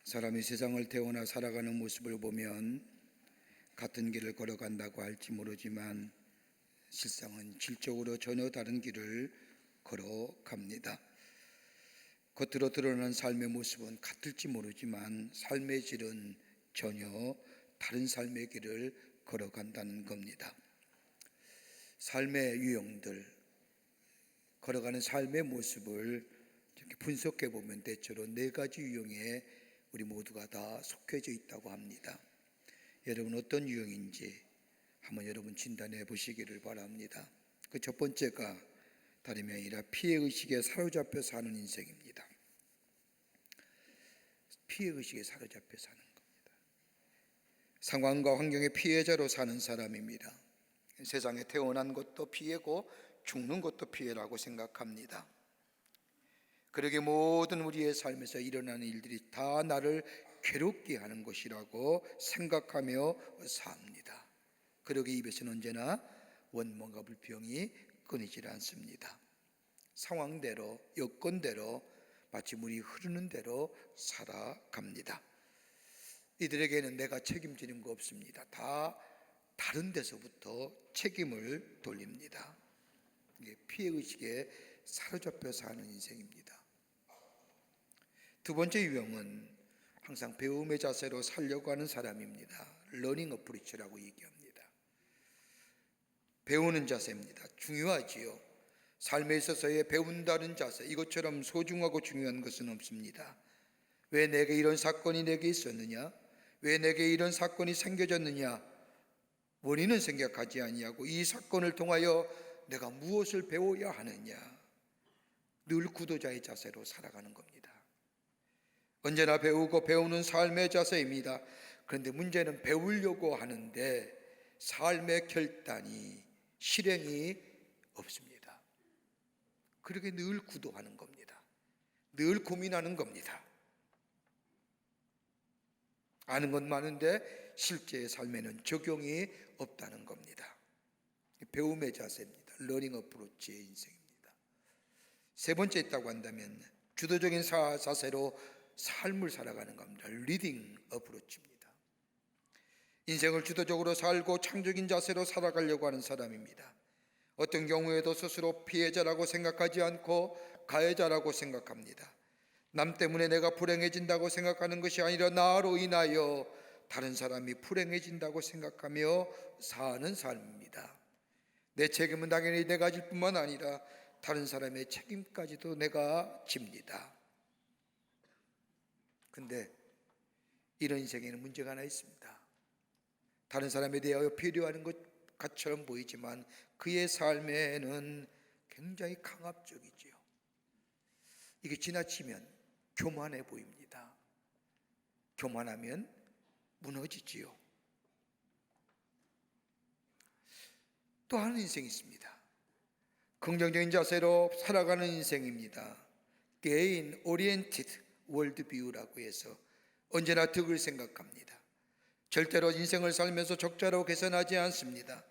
사람이 세상을 태어나 살아가는 모습을 보면 같은 길을 걸어간다고 할지 모르지만 실상은 질적으로 전혀 다른 길을 걸어갑니다. 겉으로 드러난 삶의 모습은 같을지 모르지만 삶의 질은 전혀 다른 삶의 길을 걸어간다는 겁니다. 삶의 유형들, 걸어가는 삶의 모습을 이렇게 분석해 보면 대체로 4가지 유형에 우리 모두가 다 속해져 있다고 합니다. 여러분 어떤 유형인지 한번 여러분 진단해 보시기를 바랍니다. 그 첫 번째가 다름이 아니라 피해의식에 사로잡혀 사는 인생입니다. 피해의식에 사로잡혀 사는 겁니다. 상황과 환경의 피해자로 사는 사람입니다. 세상에 태어난 것도 피해고 죽는 것도 피해라고 생각합니다. 그러게 모든 우리의 삶에서 일어나는 일들이 다 나를 괴롭게 하는 것이라고 생각하며 삽니다. 그러게 입에서는 언제나 원망과 불평이 끊이질 않습니다. 상황대로, 여건대로, 마치 물이 흐르는 대로 살아갑니다. 이들에게는 내가 책임지는 거 없습니다. 다 다른 데서부터 책임을 돌립니다. 이게 피해의식에 사로잡혀 사는 인생입니다. 두 번째 유형은 항상 배움의 자세로 살려고 하는 사람입니다. 러닝 어프로치라고 얘기합니다. 배우는 자세입니다. 중요하지요. 삶에 있어서의 배운다는 자세, 이것처럼 소중하고 중요한 것은 없습니다. 왜 내게 이런 사건이 내게 있었느냐? 왜 내게 이런 사건이 생겨졌느냐? 원인은 생각하지 아니하고 이 사건을 통하여 내가 무엇을 배워야 하느냐? 늘 구도자의 자세로 살아가는 겁니다. 언제나 배우고 배우는 삶의 자세입니다. 그런데 문제는 배우려고 하는데 삶의 결단이, 실행이 없습니다. 그렇게 늘 구도하는 겁니다. 늘 고민하는 겁니다. 아는 건 많은데 실제의 삶에는 적용이 없다는 겁니다. 배움의 자세입니다. 러닝 어프로치의 인생입니다. 세 번째 있다고 한다면 주도적인 자세로 삶을 살아가는 겁니다. 리딩 어프로치입니다. 인생을 주도적으로 살고 창조적인 자세로 살아가려고 하는 사람입니다. 어떤 경우에도 스스로 피해자라고 생각하지 않고 가해자라고 생각합니다. 남 때문에 내가 불행해진다고 생각하는 것이 아니라 나로 인하여 다른 사람이 불행해진다고 생각하며 사는 삶입니다. 내 책임은 당연히 내가 질 뿐만 아니라 다른 사람의 책임까지도 내가 집니다. 근데 이런 인생에는 문제가 하나 있습니다. 다른 사람에 대하여 필요한 것처럼 보이지만 그의 삶에는 굉장히 강압적이지요. 이게 지나치면 교만해 보입니다. 교만하면 무너지지요. 또 하는 인생이 있습니다. 긍정적인 자세로 살아가는 인생입니다. Gain Oriented 월드뷰라고 해서 언제나 득을 생각합니다. 절대로 인생을 살면서 적자로 계산하지 않습니다.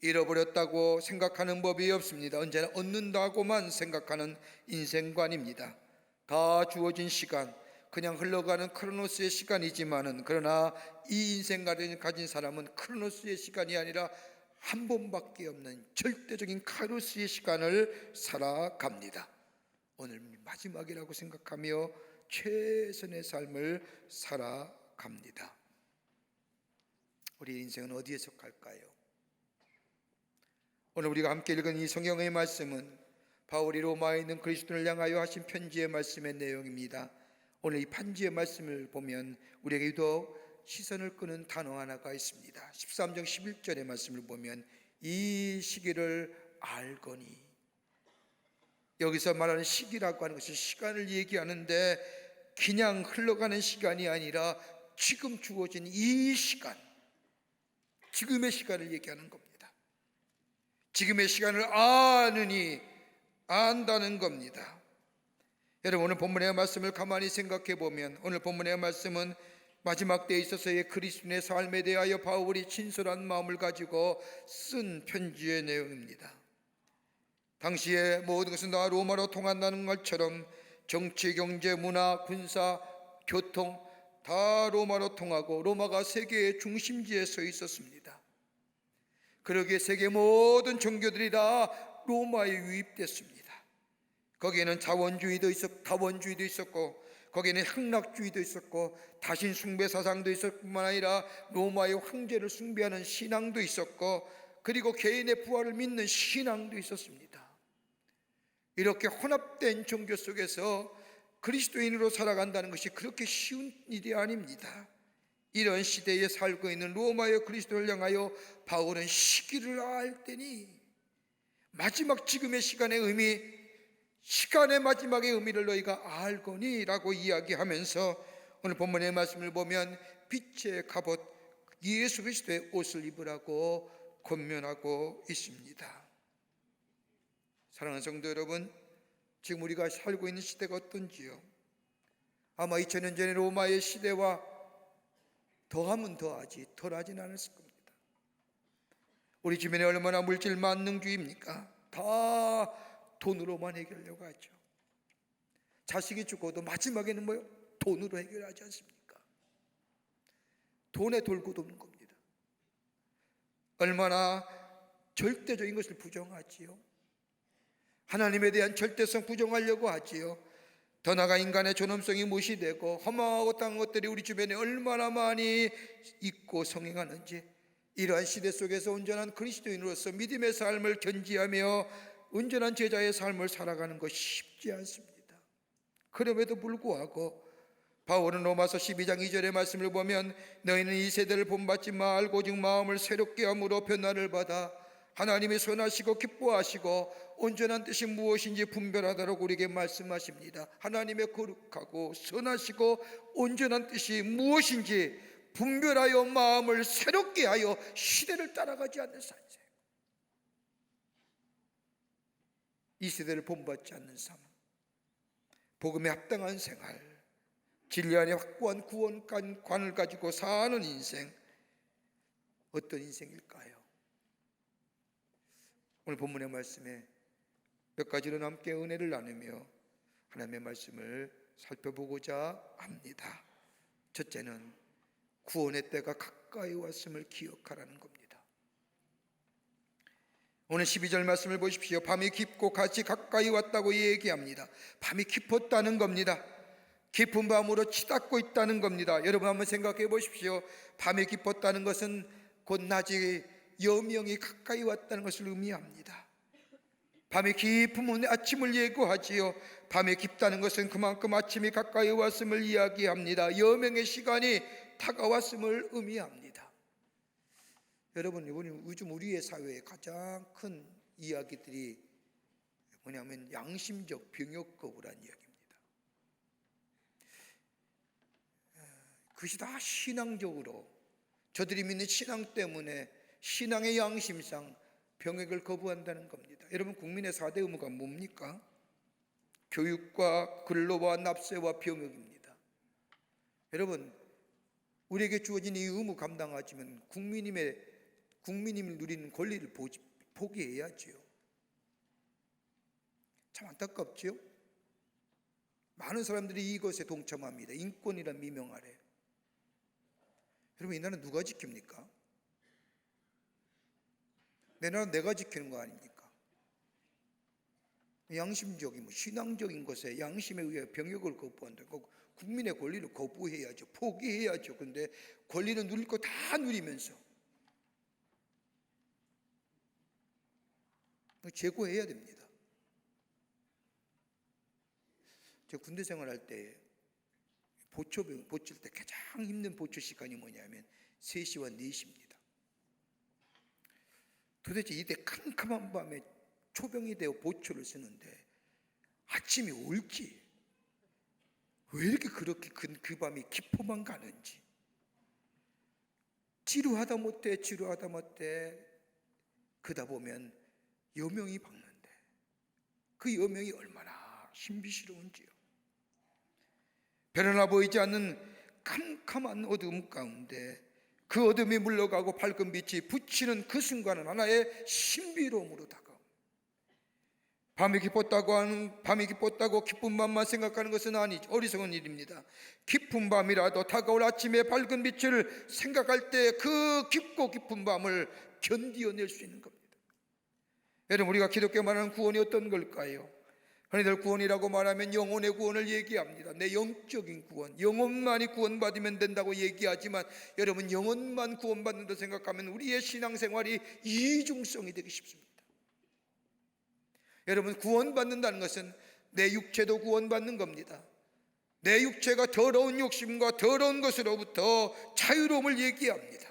잃어버렸다고 생각하는 법이 없습니다. 언제나 얻는다고만 생각하는 인생관입니다. 다 주어진 시간, 그냥 흘러가는 크로노스의 시간이지만은 그러나 이 인생관을 가진 사람은 크로노스의 시간이 아니라 한 번밖에 없는 절대적인 카이로스의 시간을 살아갑니다. 오늘 마지막이라고 생각하며 최선의 삶을 살아갑니다. 우리 인생은 어디에 속할까요? 오늘 우리가 함께 읽은 이 성경의 말씀은 바울이 로마에 있는 그리스도인을 향하여 하신 편지의 말씀의 내용입니다. 오늘 이 편지의 말씀을 보면 우리에게 유독 시선을 끄는 단어 하나가 있습니다. 13장 11절의 말씀을 보면 이 시기를 알거니, 여기서 말하는 시기라고 하는 것은 시간을 얘기하는데 그냥 흘러가는 시간이 아니라 지금 주어진 이 시간, 지금의 시간을 얘기하는 겁니다. 지금의 시간을 아느니, 안다는 겁니다. 여러분 오늘 본문의 말씀을 가만히 생각해 보면 오늘 본문의 말씀은 마지막 때에 있어서의 그리스도인의 삶에 대하여 바울이 진솔한 마음을 가지고 쓴 편지의 내용입니다. 당시에 모든 것은 다 로마로 통한다는 것처럼 정치, 경제, 문화, 군사, 교통 다 로마로 통하고 로마가 세계의 중심지에 서 있었습니다. 그러기에 세계 모든 종교들이 다 로마에 유입됐습니다. 거기에는 자원주의도 있었고 다원주의도 있었고, 거기에는 향락주의도 있었고, 다신 숭배 사상도 있었을 뿐만 아니라 로마의 황제를 숭배하는 신앙도 있었고, 그리고 개인의 부활을 믿는 신앙도 있었습니다. 이렇게 혼합된 종교 속에서 그리스도인으로 살아간다는 것이 그렇게 쉬운 일이 아닙니다. 이런 시대에 살고 있는 로마의 그리스도를 향하여 바울은 시기를 알 때니 마지막 지금의 시간의 의미, 시간의 마지막의 의미를 너희가 알거니 라고 이야기하면서 오늘 본문의 말씀을 보면 빛의 갑옷 예수 그리스도의 옷을 입으라고 권면하고 있습니다. 사랑하는 성도 여러분, 지금 우리가 살고 있는 시대가 어떤지요? 아마 2000년 전의 로마의 시대와 더하면 더하지 덜하진 않았을 겁니다. 우리 주변에 얼마나 물질 만능주의입니까? 다 돈으로만 해결하려고 하죠. 자식이 죽어도 마지막에는 뭐요? 돈으로 해결하지 않습니까? 돈에 돌고 도는 겁니다. 얼마나 절대적인 것을 부정하지요. 하나님에 대한 절대성 부정하려고 하지요. 더 나아가 인간의 존엄성이 무시되고 험하고 땅 것들이 우리 주변에 얼마나 많이 있고 성행하는지, 이러한 시대 속에서 온전한 그리스도인으로서 믿음의 삶을 견지하며 온전한 제자의 삶을 살아가는 것이 쉽지 않습니다. 그럼에도 불구하고 바울은 로마서 12장 2절의 말씀을 보면 너희는 이 세대를 본받지 말고 오직 마음을 새롭게 함으로 변화를 받아 하나님이 선하시고 기뻐하시고 온전한 뜻이 무엇인지 분별하도록 우리에게 말씀하십니다. 하나님의 거룩하고 선하시고 온전한 뜻이 무엇인지 분별하여 마음을 새롭게 하여 시대를 따라가지 않는 삶, 이 세대를 본받지 않는 삶, 복음에 합당한 생활, 진리 안에 확고한 구원관을 가지고 사는 인생, 어떤 인생일까요? 오늘 본문의 말씀에 몇 가지로 함께 은혜를 나누며 하나님의 말씀을 살펴보고자 합니다. 첫째는 구원의 때가 가까이 왔음을 기억하라는 겁니다. 오늘 12절 말씀을 보십시오. 밤이 깊고 같이 가까이 왔다고 얘기합니다. 밤이 깊었다는 겁니다. 깊은 밤으로 치닫고 있다는 겁니다. 여러분 한번 생각해 보십시오. 밤이 깊었다는 것은 곧 낮이 여명이 가까이 왔다는 것을 의미합니다. 밤이 깊으면 아침을 예고하지요. 밤이 깊다는 것은 그만큼 아침이 가까이 왔음을 이야기합니다. 여명의 시간이 다가왔음을 의미합니다. 여러분, 요즘 우리의 사회의 가장 큰 이야기들이 뭐냐면 양심적 병역 거부라는 이야기입니다. 그것이 다 신앙적으로 저들이 믿는 신앙 때문에 신앙의 양심상 병역을 거부한다는 겁니다. 여러분, 국민의 4대 의무가 뭡니까? 교육과 근로와 납세와 병역입니다. 여러분, 우리에게 주어진 이 의무 감당하지만 국민임을 누리는 권리를 포기해야지요. 참 안타깝지요? 많은 사람들이 이것에 동참합니다. 인권이란 미명 아래. 여러분, 이 나라는 누가 지킵니까? 내 나라 내가 지키는 거 아닙니까? 양심적인 신앙적인 것에 양심에 의해 병역을 거부한다. 국민의 권리를 거부해야죠. 포기해야죠. 그런데 권리는 누릴 거 다 누리면서 제고해야 됩니다. 제가 군대 생활할 때 보칠 때 가장 힘든 보초 시간이 뭐냐면 3시와 4시입니다. 도대체 이때 캄캄한 밤에 초병이 되어 보초를 쓰는데 아침이 올지 왜 이렇게 그렇게 그 밤이 깊어만 가는지, 지루하다 못해 그러다 보면 여명이 박는데 그 여명이 얼마나 신비스러운지요. 변하나 보이지 않는 캄캄한 어둠 가운데 그 어둠이 물러가고 밝은 빛이 비치는 그 순간은 하나의 신비로움으로 다가옵니다. 밤이 깊었다고 기쁜 밤만 생각하는 것은 아니죠. 어리석은 일입니다. 깊은 밤이라도 다가올 아침의 밝은 빛을 생각할 때 그 깊고 깊은 밤을 견디어낼 수 있는 겁니다. 여러분, 우리가 기독교 말하는 구원이 어떤 걸까요? 흔히들 구원이라고 말하면 영혼의 구원을 얘기합니다. 내 영적인 구원, 영혼만이 구원받으면 된다고 얘기하지만, 여러분, 영혼만 구원받는다 생각하면 우리의 신앙생활이 이중성이 되기 쉽습니다. 여러분, 구원받는다는 것은 내 육체도 구원받는 겁니다. 내 육체가 더러운 욕심과 더러운 것으로부터 자유로움을 얘기합니다.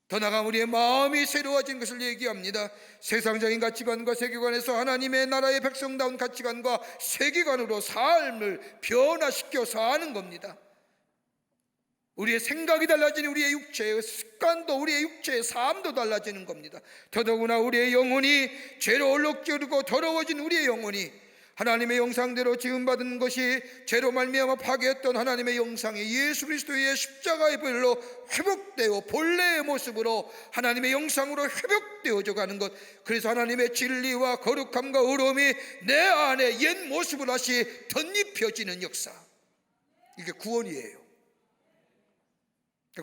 더 나아가 우리의 마음이 새로워진 것을 얘기합니다. 세상적인 가치관과 세계관에서 하나님의 나라의 백성다운 가치관과 세계관으로 삶을 변화시켜 사는 겁니다. 우리의 생각이 달라지는 우리의 육체의 습관도, 우리의 육체의 삶도 달라지는 겁니다. 더더구나 우리의 영혼이 죄로 얼룩지르고 더러워진 우리의 영혼이 하나님의 형상대로 지음받은 것이 죄로 말미암아 파괴했던 하나님의 형상이 예수 그리스도의 십자가의 보혈로 회복되어 본래의 모습으로 하나님의 형상으로 회복되어져 가는 것, 그래서 하나님의 진리와 거룩함과 의로움이 내 안에 옛 모습을 다시 덧입혀지는 역사, 이게 구원이에요.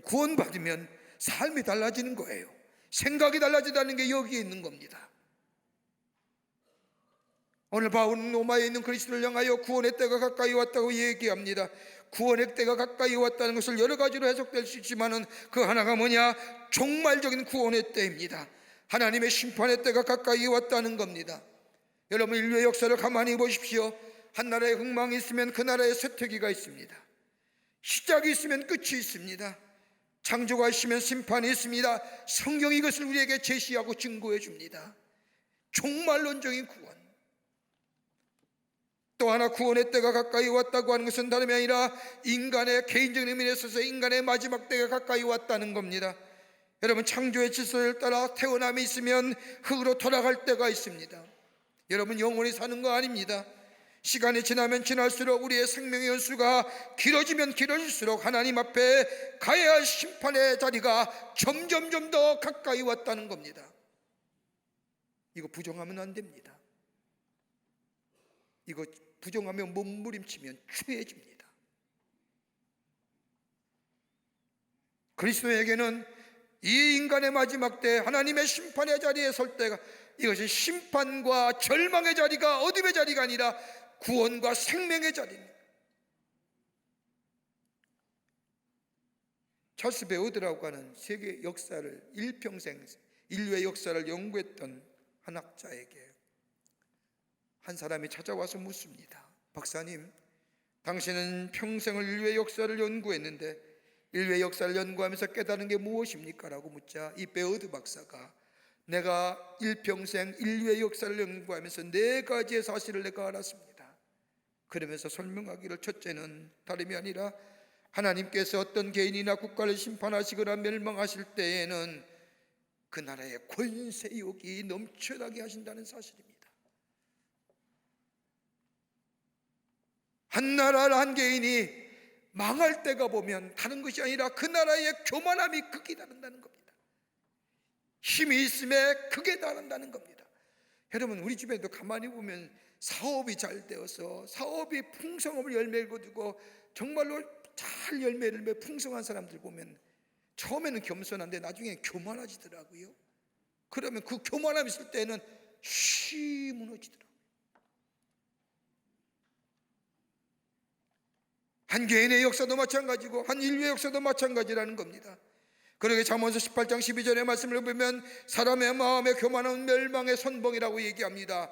구원받으면 삶이 달라지는 거예요. 생각이 달라지다는 게 여기에 있는 겁니다. 오늘 바울은 로마에 있는 그리스도를 향하여 구원의 때가 가까이 왔다고 얘기합니다. 구원의 때가 가까이 왔다는 것을 여러 가지로 해석될 수 있지만은 그 하나가 뭐냐? 종말적인 구원의 때입니다. 하나님의 심판의 때가 가까이 왔다는 겁니다. 여러분, 인류의 역사를 가만히 보십시오. 한 나라에 흥망이 있으면 그 나라에 쇠퇴기가 있습니다. 시작이 있으면 끝이 있습니다. 창조가 있으면 심판이 있습니다. 성경이 이것을 우리에게 제시하고 증거해 줍니다. 종말론적인 구원. 또 하나, 구원의 때가 가까이 왔다고 하는 것은 다름이 아니라 인간의 개인적인 의미에 있어서 인간의 마지막 때가 가까이 왔다는 겁니다. 여러분, 창조의 질서를 따라 태어남이 있으면 흙으로 돌아갈 때가 있습니다. 여러분, 영원히 사는 거 아닙니다. 시간이 지나면 지날수록 우리의 생명의 연수가 길어지면 길어질수록 하나님 앞에 가야 할 심판의 자리가 점점 더 가까이 왔다는 겁니다. 이거 부정하면 안 됩니다. 이거 부정하면 몸부림치면 추해집니다. 그리스도에게는 이 인간의 마지막 때 하나님의 심판의 자리에 설 때가, 이것이 심판과 절망의 자리가, 어둠의 자리가 아니라 구원과 생명의 자리입니다. 찰스 베어드라고 하는 세계 역사를, 일평생 인류의 역사를 연구했던 한 학자에게 한 사람이 찾아와서 묻습니다. 박사님, 당신은 평생을 인류의 역사를 연구했는데 인류의 역사를 연구하면서 깨달은 게 무엇입니까? 라고 묻자 이 베어드 박사가, 내가 일평생 인류의 역사를 연구하면서 4가지의 사실을 내가 알았습니다. 그러면서 설명하기를, 첫째는 다름이 아니라 하나님께서 어떤 개인이나 국가를 심판하시거나 멸망하실 때에는 그 나라의 권세욕이 넘쳐나게 하신다는 사실입니다. 한 나라, 한 개인이 망할 때가 보면 다른 것이 아니라 그 나라의 교만함이 극히 다른다는 겁니다. 힘이 있음에 극에 달한다는 겁니다. 여러분, 우리 주변에도 가만히 보면 사업이 잘 되어서 사업이 풍성함을 열매를 거두고 정말로 잘 열매를 맺어 풍성한 사람들 보면 처음에는 겸손한데 나중에 교만해지더라고요. 그러면 그 교만함이 있을 때는 쉬 무너지더라고요. 한 개인의 역사도 마찬가지고 한 인류의 역사도 마찬가지라는 겁니다. 그러게 잠언서 18장 12절의 말씀을 보면 사람의 마음의 교만은 멸망의 선봉이라고 얘기합니다.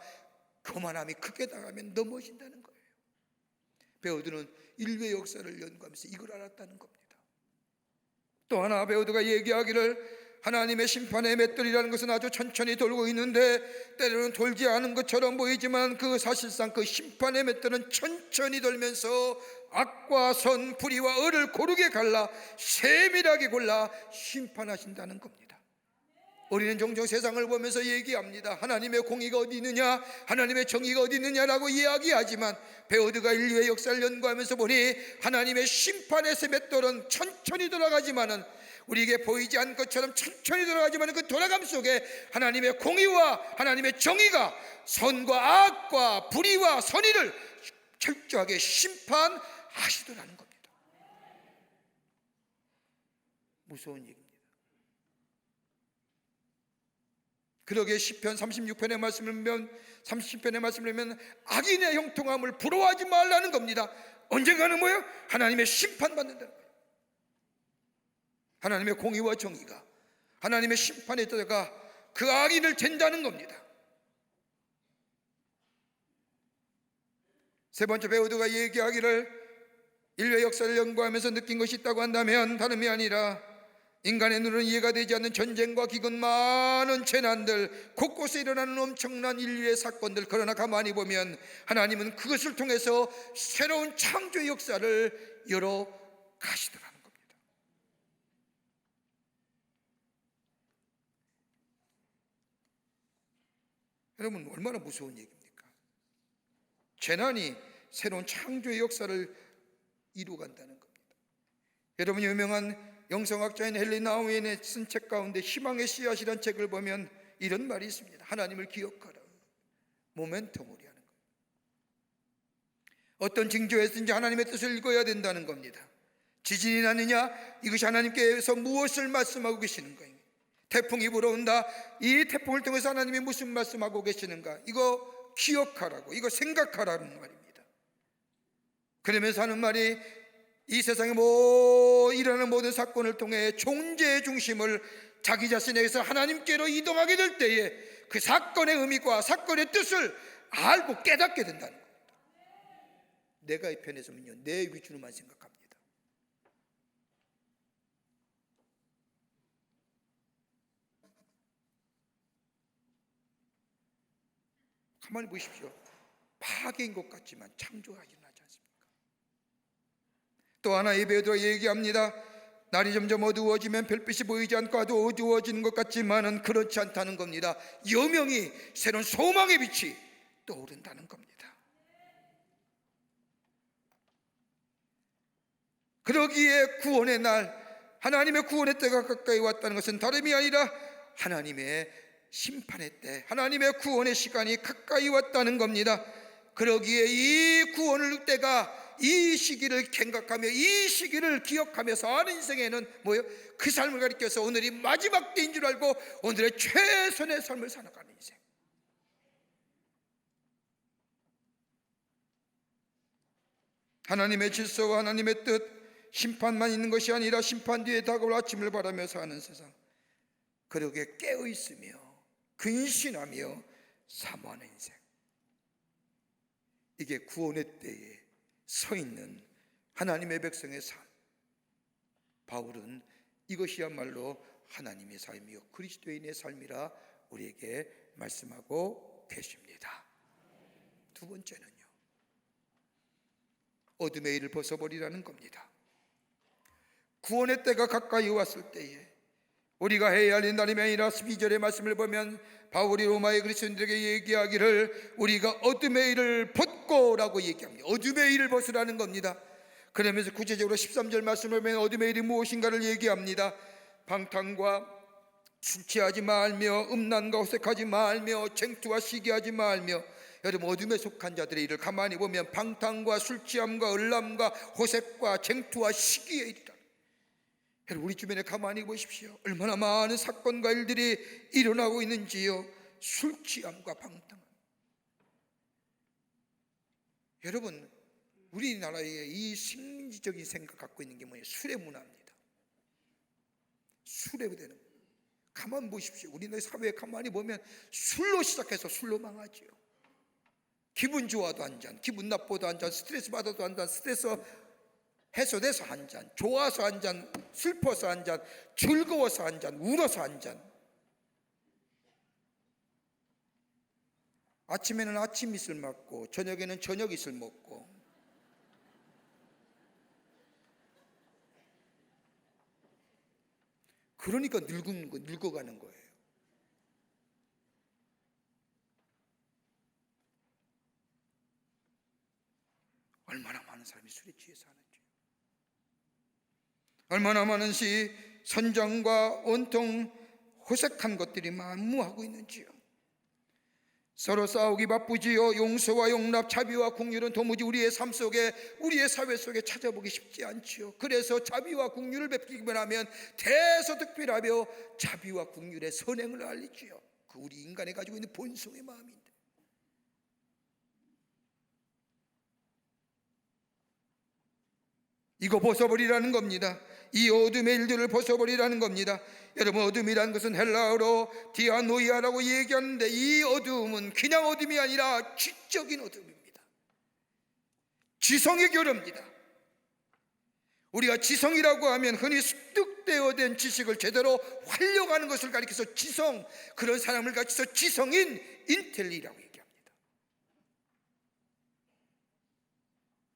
교만함이 크게 당하면 넘어진다는 거예요. 베어드는 인류의 역사를 연구하면서 이걸 알았다는 겁니다. 또 하나, 베어드가 얘기하기를 하나님의 심판의 맷돌이라는 것은 아주 천천히 돌고 있는데 때로는 돌지 않은 것처럼 보이지만 그 사실상 그 심판의 맷돌은 천천히 돌면서 악과 선, 불의와 의를 고르게 갈라 세밀하게 골라 심판하신다는 겁니다. 우리는 종종 세상을 보면서 얘기합니다. 하나님의 공의가 어디 있느냐, 하나님의 정의가 어디 있느냐라고 이야기하지만 베오드가 인류의 역사를 연구하면서 보니 하나님의 심판의 맷돌은 천천히 돌아가지만은, 우리에게 보이지 않는 것처럼 천천히 돌아가지만 그 돌아감 속에 하나님의 공의와 하나님의 정의가 선과 악과 불의와 선의를 철저하게 심판하시더라는 겁니다. 무서운 얘기입니다. 그러기에 시편 36편의 말씀을 보면, 30편의 말씀을 보면 악인의 형통함을 부러워하지 말라는 겁니다. 언젠가는 뭐예요? 하나님의 심판받는다는 거예요. 하나님의 공의와 정의가 하나님의 심판에 들어가 그 악인을 잰다는 겁니다. 세 번째, 베오드가 얘기하기를 인류의 역사를 연구하면서 느낀 것이 있다고 한다면 다름이 아니라 인간의 눈으로는 이해가 되지 않는 전쟁과 기근, 많은 재난들, 곳곳에 일어나는 엄청난 인류의 사건들, 그러나 가만히 보면 하나님은 그것을 통해서 새로운 창조의 역사를 열어 가시더라는 겁니다. 여러분, 얼마나 무서운 얘기입니까? 재난이 새로운 창조의 역사를 이루어간다는 겁니다. 여러분, 유명한 영성학자인 헨리 나우엔의 쓴 책 가운데 희망의 씨앗이라는 책을 보면 이런 말이 있습니다. 하나님을 기억하라. 모멘텀으로 하는 거예요. 어떤 징조에서든지 하나님의 뜻을 읽어야 된다는 겁니다. 지진이 나느냐? 이것이 하나님께서 무엇을 말씀하고 계시는 거예요. 태풍이 불어온다. 이 태풍을 통해서 하나님이 무슨 말씀하고 계시는가? 이거 기억하라고, 이거 생각하라는 말입니다. 그러면서 하는 말이, 이 세상에 일어나는 모든 사건을 통해 존재의 중심을 자기 자신에게서 하나님께로 이동하게 될 때에 그 사건의 의미과 사건의 뜻을 알고 깨닫게 된다는 겁니다. 내가 이 편에 서면요, 내 위주로만 생각합니다. 가만히 보십시오. 파괴인 것 같지만 창조가 일어나지 않습니까? 또 하나, 베드로가 얘기합니다. 날이 점점 어두워지면 별빛이 보이지 않고 아주 어두워지는 것 같지만은 그렇지 않다는 겁니다. 여명이, 새로운 소망의 빛이 떠오른다는 겁니다. 그러기에 구원의 날, 하나님의 구원의 때가 가까이 왔다는 것은 다름이 아니라 하나님의 심판의 때, 하나님의 구원의 시간이 가까이 왔다는 겁니다. 그러기에 이 구원의 때가, 이 시기를 생각하며 이 시기를 기억하며 사는 인생에는 뭐예요? 그 삶을 가리켜서 오늘이 마지막 때인 줄 알고 오늘의 최선의 삶을 살아가는 인생. 하나님의 질서와 하나님의 뜻, 심판만 있는 것이 아니라 심판 뒤에 다가올 아침을 바라며 사는 세상. 그러게 깨어있으며 근신하며 사모하는 인생. 이게 구원의 때에 서 있는 하나님의 백성의 삶. 바울은 이것이야말로 하나님의 삶이요 그리스도인의 삶이라 우리에게 말씀하고 계십니다. 두 번째는요, 어둠의 일을 벗어버리라는 겁니다. 구원의 때가 가까이 왔을 때에 우리가 해야 할 날이 아니라 12절의 말씀을 보면 바울이 로마의 그리스도인들에게 얘기하기를 우리가 어둠의 일을 벗고라고 얘기합니다. 어둠의 일을 벗으라는 겁니다. 그러면서 구체적으로 13절 말씀을 보면 어둠의 일이 무엇인가를 얘기합니다. 방탕과 술 취하지 말며 음란과 호색하지 말며 쟁투와 시기하지 말며. 여러분, 어둠에 속한 자들의 일을 가만히 보면 방탕과 술 취함과 음란과 호색과 쟁투와 시기의 일이다. 여러분, 우리 주변에 가만히 보십시오. 얼마나 많은 사건과 일들이 일어나고 있는지요. 술 취함과 방탕. 여러분, 우리나라의 이 심리적인 생각 갖고 있는 게 뭐예요? 술의 문화입니다. 술에 되는. 가만 보십시오. 우리나라 사회에 가만히 보면 술로 시작해서 술로 망하지요. 기분 좋아도 한 잔, 기분 나빠도 한 잔, 스트레스 받아도 한 잔, 스트레스 해소돼서 한 잔, 좋아서 한 잔, 슬퍼서 한 잔, 즐거워서 한 잔, 울어서 한 잔. 아침에는 아침 이슬 맞고 저녁에는 저녁 이슬 먹고. 그러니까 늙어가는 거예요. 사람이 술에 취해서 하는 죄. 얼마나 많은 선정과 온통 호색한 것들이 만무하고 있는지요. 서로 싸우기 바쁘지요. 용서와 용납, 자비와 긍휼은 도무지 우리의 삶 속에, 우리의 사회 속에 찾아보기 쉽지 않지요. 그래서 자비와 긍휼을 베풀기만 하면 대서특필하며 자비와 긍휼의 선행을 알리지요. 그 우리 인간이 가지고 있는 본성의 마음인데, 이거 벗어버리라는 겁니다. 이 어둠의 일들을 벗어버리라는 겁니다. 여러분, 어둠이라는 것은 헬라어로 디아노이아라고 얘기하는데, 이 어둠은 그냥 어둠이 아니라 지적인 어둠입니다. 지성의 결여입니다. 우리가 지성이라고 하면 흔히 습득되어 된 지식을 제대로 활용하는 것을 가리켜서 지성, 그런 사람을 가리켜서 지성인, 인텔리라고 얘기합니다.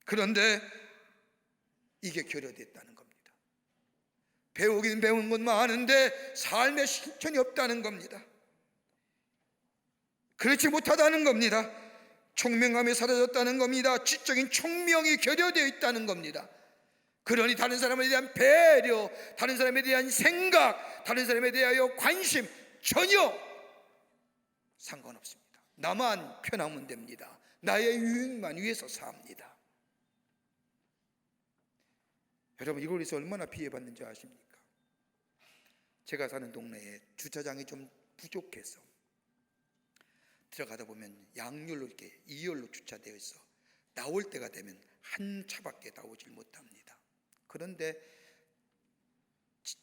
그런데 이게 결여됐다는 겁니다. 배우긴 배운 건 많은데 삶의 실천이 없다는 겁니다. 그렇지 못하다는 겁니다. 총명함이 사라졌다는 겁니다. 지적인 총명이 결여되어 있다는 겁니다. 그러니 다른 사람에 대한 배려, 다른 사람에 대한 생각, 다른 사람에 대하여 관심 전혀 상관없습니다. 나만 편하면 됩니다. 나의 유익만 위해서 삽니다. 여러분, 이곳에서 얼마나 피해받는지 아십니까? 제가 사는 동네에 주차장이 좀 부족해서 들어가다 보면 양열로 이렇게 2열로 주차되어 있어 나올 때가 되면 한 차밖에 나오질 못합니다. 그런데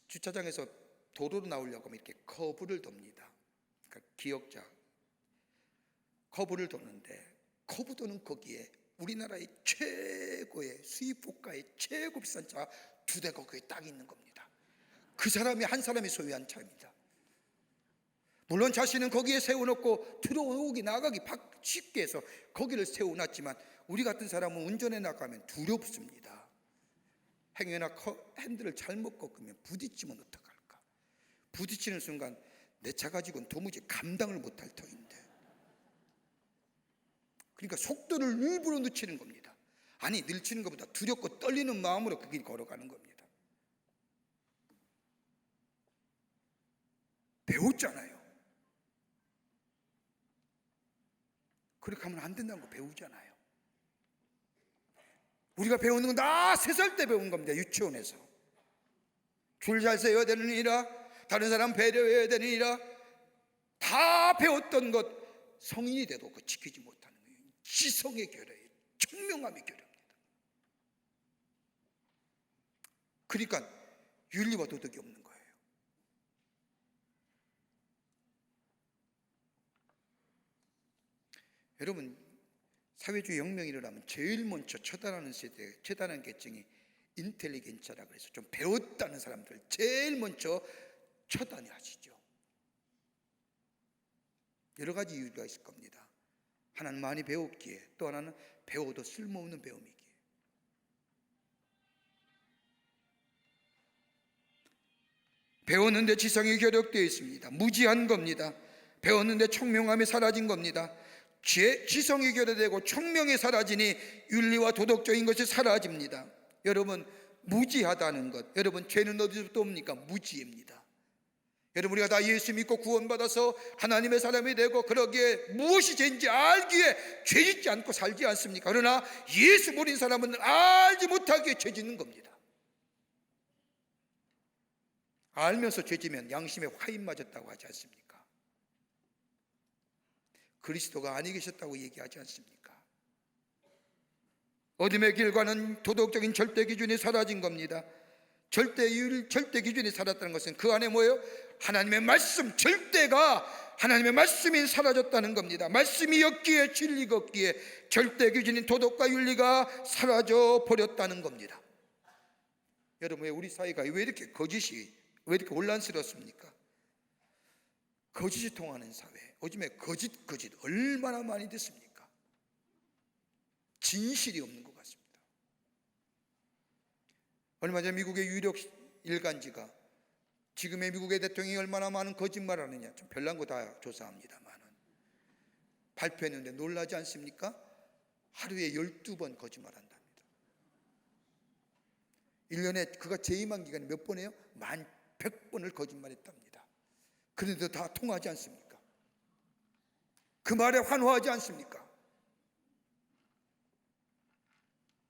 주차장에서 도로로 나오려고 하면 이렇게 커브를 돕니다. 그러니까 기역자 커브를 도는데, 커브 도는 거기에 우리나라의 최고의 수입고가의 최고 비싼 차 2대가 거기에 딱 있는 겁니다. 그 사람이 한 사람이 소유한 차입니다. 물론 자신은 거기에 세워놓고 들어오기 나가기 쉽게 해서 거기를 세워놨지만, 우리 같은 사람은 운전해 나가면 두렵습니다. 행여나 핸들을 잘못 꺾으면 부딪히면 어떡할까? 부딪히는 순간 내 차 가지고는 도무지 감당을 못할 터인데, 그러니까 속도를 일부러 늦추는 겁니다. 아니, 늦추는 것보다 두렵고 떨리는 마음으로 그 길 걸어가는 겁니다. 배웠잖아요. 그렇게 하면 안 된다는 거 배우잖아요. 우리가 배우는 건 다 3살 때 배운 겁니다. 유치원에서. 줄 잘 세워야 되느니라, 다른 사람 배려해야 되느니라, 다 배웠던 것 성인이 돼도 그 지키지 못하는 거예요. 지성의 결여예요. 총명함의 결여입니다. 그러니까 윤리와 도덕이 없는 거예요. 여러분, 사회주의 혁명이 일어나면 제일 먼저 처단하는 세대, 처단하는 계층이 인텔리겐처라고 해서 좀 배웠다는 사람들 제일 먼저 처단하시죠. 여러 가지 이유가 있을 겁니다. 하나는 많이 배웠기에, 또 하나는 배워도 쓸모없는 배움이기에. 배웠는데 지성이 결여되어 있습니다. 무지한 겁니다. 배웠는데 총명함이 사라진 겁니다. 지성이 결여되고 총명이 사라지니 윤리와 도덕적인 것이 사라집니다. 여러분, 무지하다는 것, 여러분, 죄는 어디서부터 옵니까? 무지입니다. 여러분, 우리가 다 예수 믿고 구원받아서 하나님의 사람이 되고 그러기에 무엇이 죄인지 알기에 죄 짓지 않고 살지 않습니까? 그러나 예수 모르는 사람은 알지 못하기에 죄 짓는 겁니다. 알면서 죄 지면 양심에 화인 맞았다고 하지 않습니까? 그리스도가 아니 계셨다고 얘기하지 않습니까? 어둠의 길과는 도덕적인 절대 기준이 사라진 겁니다. 절대 기준이 사라졌다는 것은 그 안에 뭐예요? 하나님의 말씀, 절대가 하나님의 말씀이 사라졌다는 겁니다. 말씀이 없기에, 진리가 없기에 절대 기준인 도덕과 윤리가 사라져 버렸다는 겁니다. 여러분, 왜 우리 사회가 왜 이렇게 혼란스럽습니까? 거짓이 통하는 사회, 요즘에 거짓 얼마나 많이 됐습니까? 진실이 없는 것 같습니다. 얼마 전 미국의 유력 일간지가 지금의 미국의 대통령이 얼마나 많은 거짓말을 하느냐, 좀 별난 거 다 조사합니다만 발표했는데 놀라지 않습니까? 하루에 12번 거짓말한답니다. 1년에 그가 재임한 기간이 몇 번이에요? 1,100번을 거짓말했답니다. 그런데도 다 통하지 않습니까? 그 말에 환호하지 않습니까?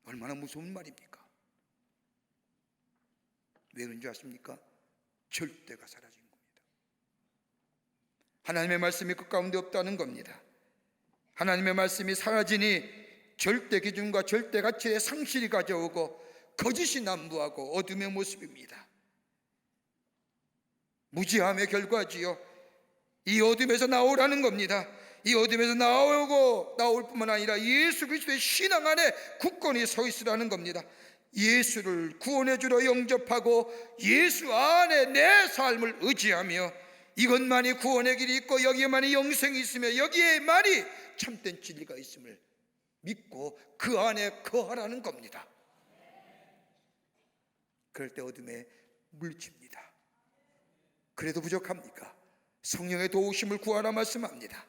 얼마나 무서운 말입니까? 왜 그런지 아십니까? 절대가 사라진 겁니다. 하나님의 말씀이 그 가운데 없다는 겁니다. 하나님의 말씀이 사라지니 절대 기준과 절대 가치의 상실이 가져오고 거짓이 난무하고 어둠의 모습입니다. 무지함의 결과지요. 이 어둠에서 나오라는 겁니다. 이 어둠에서 나올 뿐만 아니라 예수 그리스도의 신앙 안에 굳건히 서 있으라는 겁니다. 예수를 구원의 주로 영접하고 예수 안에 내 삶을 의지하며 이것만이 구원의 길이 있고 여기에만이 영생이 있으며 여기에만이 참된 진리가 있음을 믿고 그 안에 거하라는 겁니다. 그럴 때 어둠에 물칩니다. 그래도 부족합니까? 성령의 도우심을 구하라 말씀합니다.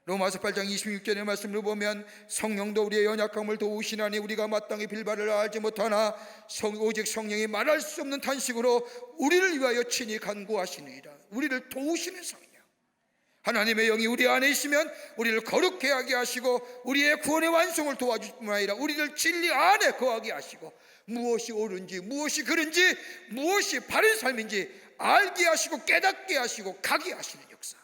로마서 8장 26절의 말씀을 보면 성령도 우리의 연약함을 도우시나니 우리가 마땅히 빌바를 알지 못하나 오직 성령이 말할 수 없는 탄식으로 우리를 위하여 친히 간구하시느니라. 우리를 도우시는 성령, 하나님의 영이 우리 안에 있으면 우리를 거룩하게 하게 하시고 우리의 구원의 완성을 도와줄 뿐만 아니라 우리를 진리 안에 거하게 하시고 무엇이 옳은지 무엇이 그른지 무엇이 바른 삶인지 알게 하시고 깨닫게 하시고 가게 하시는 역사,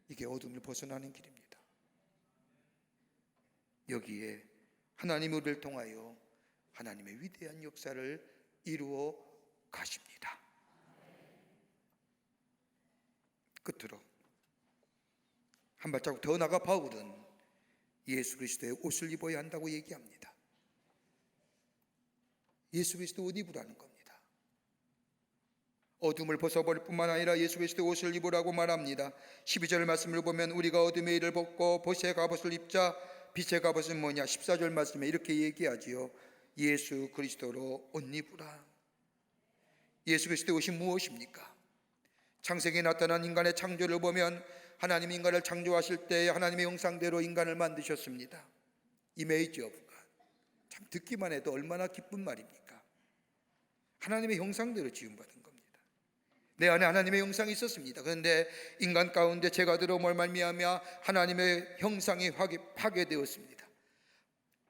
이게 어둠을 벗어나는 길입니다. 여기에 하나님이 우리를 통하여 하나님의 위대한 역사를 이루어 가십니다. 끝으로 한 발자국 더 나가 바울은 예수 그리스도의 옷을 입어야 한다고 얘기합니다. 예수 그리스도 옷 입으라는 겁니다. 어둠을 벗어버릴 뿐만 아니라 예수 그리스도의 옷을 입으라고 말합니다. 12절 말씀을 보면 우리가 어둠의 일을 벗고 빛의 갑옷을 입자. 빛의 갑옷은 뭐냐? 14절 말씀에 이렇게 얘기하지요. 예수 그리스도로 옷 입으라. 예수 그리스도의 옷이 무엇입니까? 창세기에 나타난 인간의 창조를 보면 하나님이 인간을 창조하실 때 하나님의 형상대로 인간을 만드셨습니다. Image of God. 참 듣기만 해도 얼마나 기쁜 말입니까? 하나님의 형상대로 지음받은 겁니다. 내 안에 하나님의 형상이 있었습니다. 그런데 인간 가운데 죄가 들어옴을 말미암아 하나님의 형상이 파괴되었습니다.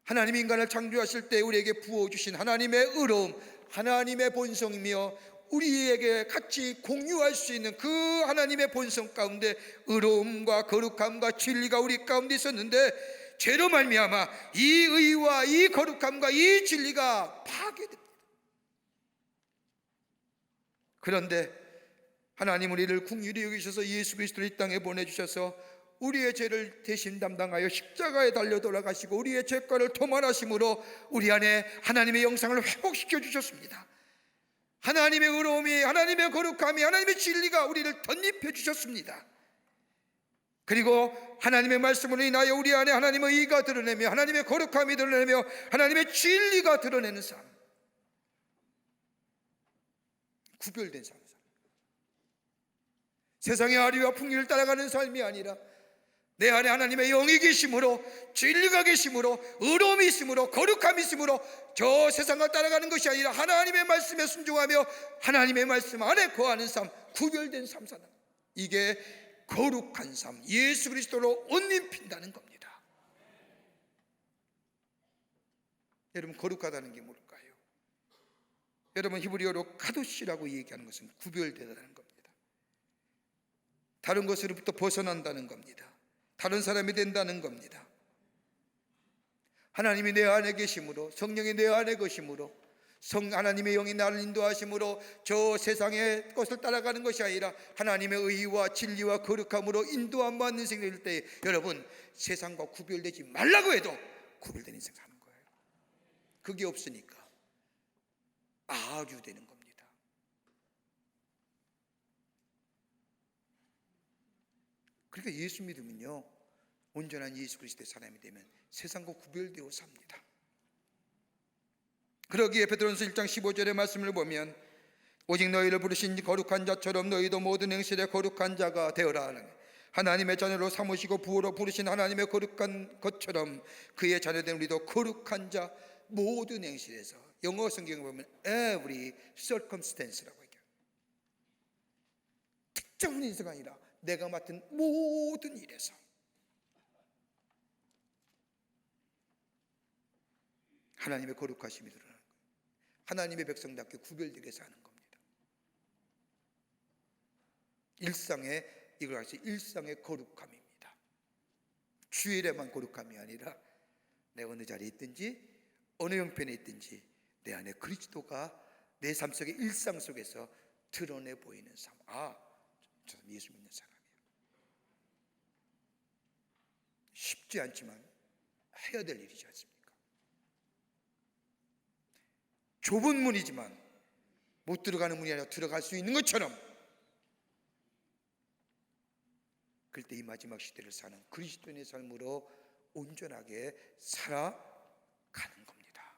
하나님이 인간을 창조하실 때 우리에게 부어주신 하나님의 의로움, 하나님의 본성이며 우리에게 같이 공유할 수 있는 그 하나님의 본성 가운데 의로움과 거룩함과 진리가 우리 가운데 있었는데 죄로 말미암아 이 의와 이 거룩함과 이 진리가 파괴됩니다. 그런데 하나님 우리를 긍휼히 여기셔서 예수 그리스도를 이 땅에 보내주셔서 우리의 죄를 대신 담당하여 십자가에 달려 돌아가시고 우리의 죄가를 토말하심으로 우리 안에 하나님의 영상을 회복시켜 주셨습니다. 하나님의 의로움이, 하나님의 거룩함이, 하나님의 진리가 우리를 덧입혀 주셨습니다. 그리고 하나님의 말씀으로 인하여 우리 안에 하나님의 의가 드러내며 하나님의 거룩함이 드러내며 하나님의 진리가 드러내는 삶, 구별된 삶, 세상의 아리와 풍기를 따라가는 삶이 아니라 내 안에 하나님의 영이 계심으로, 진리가 계심으로, 의로움이 있으므로, 거룩함이 있으므로 저 세상을 따라가는 것이 아니라 하나님의 말씀에 순종하며 하나님의 말씀 안에 거하는 삶, 구별된 삶 사는, 이게 거룩한 삶, 예수 그리스도로 옷 입힌다는 겁니다. 여러분, 거룩하다는 게 뭘까요? 여러분, 히브리어로 카도시라고 얘기하는 것은 구별되다는 겁니다. 다른 것으로부터 벗어난다는 겁니다. 다른 사람이 된다는 겁니다. 하나님이 내 안에 계심으로, 성령이 내 안에 계심으로, 하나님의 영이 나를 인도하심으로 저 세상의 것을 따라가는 것이 아니라 하나님의 의와 진리와 거룩함으로 인도함 받는 인생이 될 때 여러분, 세상과 구별되지 말라고 해도 구별된 인생 사는 거예요. 그게 없으니까 아주 되는 겁니다. 그러니까 예수 믿으면요, 온전한 예수 그리스도의 사람이 되면 세상과 구별되어 삽니다. 그러기에 베드로전서 1장 15절의 말씀을 보면 오직 너희를 부르신 거룩한 자처럼 너희도 모든 행실에 거룩한 자가 되어라 하는, 하나님의 자녀로 삼으시고 부어로 부르신 하나님의 거룩한 것처럼 그의 자녀된 우리도 거룩한 자, 모든 행실에서, 영어 성경에 보면 every circumstance라고 얘기해요. 특정한 인사가 아니라 내가 맡은 모든 일에서. 하나님의 거룩하심이 드러나는 거예요. 하나님의 백성답게 구별되게 사는 겁니다. 일상의, 이걸 아시죠? 일상의 거룩함입니다. 주일에만 거룩함이 아니라 내 어느 자리에 있든지 어느 형편에 있든지 내 안에 그리스도가 내 삶 속의 일상 속에서 드러내 보이는 삶. 아, 저 예수 믿는 사람이에요. 쉽지 않지만 해야 될 일이지 않습니까? 좁은 문이지만 못 들어가는 문이 아니라 들어갈 수 있는 것처럼, 그럴 때 이 마지막 시대를 사는 그리스도인의 삶으로 온전하게 살아가는 겁니다.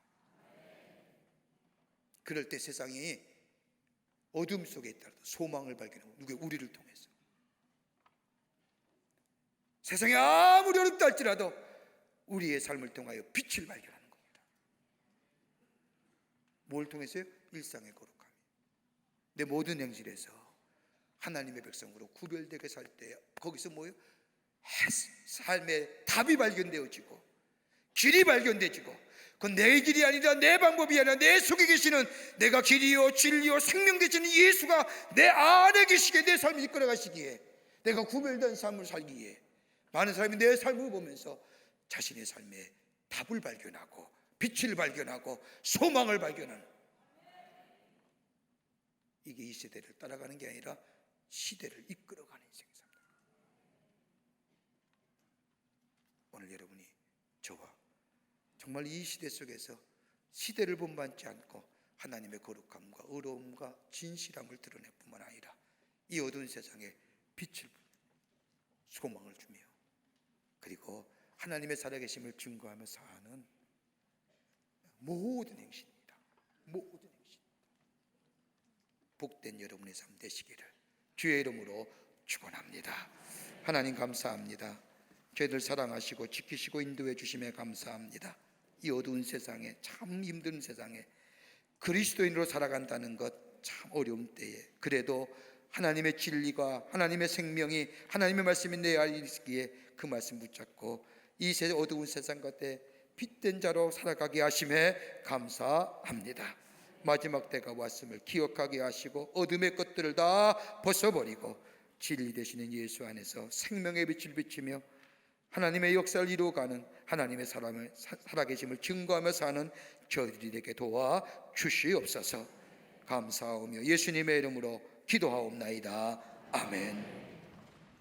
그럴 때 세상이 어둠 속에 있더라도 소망을 발견하고, 누구의? 우리를 통해서. 세상이 아무리 어렵다 할지라도 우리의 삶을 통하여 빛을 발견하는 겁니다. 뭘 통해서요? 일상의 거룩함. 내 모든 행실에서 하나님의 백성으로 구별되게 살 때 거기서 뭐예요? 삶의 답이 발견되어지고 길이 발견되지고, 그건 내 길이 아니라, 내 방법이 아니라 내 속에 계시는, 내가 길이요 진리요 생명 되시는 예수가 내 안에 계시기에 내 삶을 이끌어 가시기에, 내가 구별된 삶을 살기에 많은 사람이 내 삶을 보면서 자신의 삶에 답을 발견하고 빛을 발견하고 소망을 발견하는, 이게 이 시대를 따라가는 게 아니라 시대를 이끌어가는 인생입니다. 오늘 여러분이 저와 정말 이 시대 속에서 시대를 본받지 않고 하나님의 거룩함과 의로움과 진실함을 드러낼 뿐만 아니라 이 어두운 세상에 빛을, 소망을 주며, 그리고 하나님의 살아계심을 증거하며 사는 모든 행실입니다. 모든 행실. 복된 여러분의 삶 되시기를 주의 이름으로 축원합니다. 하나님 감사합니다. 저희들 사랑하시고 지키시고 인도해 주심에 감사합니다. 이 어두운 세상에, 참 힘든 세상에 그리스도인으로 살아간다는 것 참 어려운 때에, 그래도 하나님의 진리가, 하나님의 생명이, 하나님의 말씀이 내 안에 있기에 그 말씀 붙잡고 이 어두운 세상 gat에 빛된 자로 살아가게 하심에 감사합니다. 마지막 때가 왔음을 기억하게 하시고 어둠의 것들을 다 벗어버리고 진리 되시는 예수 안에서 생명의 빛을 비추며 하나님의 역사를 이루어가는, 하나님의 살아계심을 증거하며 사는 저희들이 되게 도와 주시옵소서. 감사하며 예수님의 이름으로 기도하옵나이다. 아멘.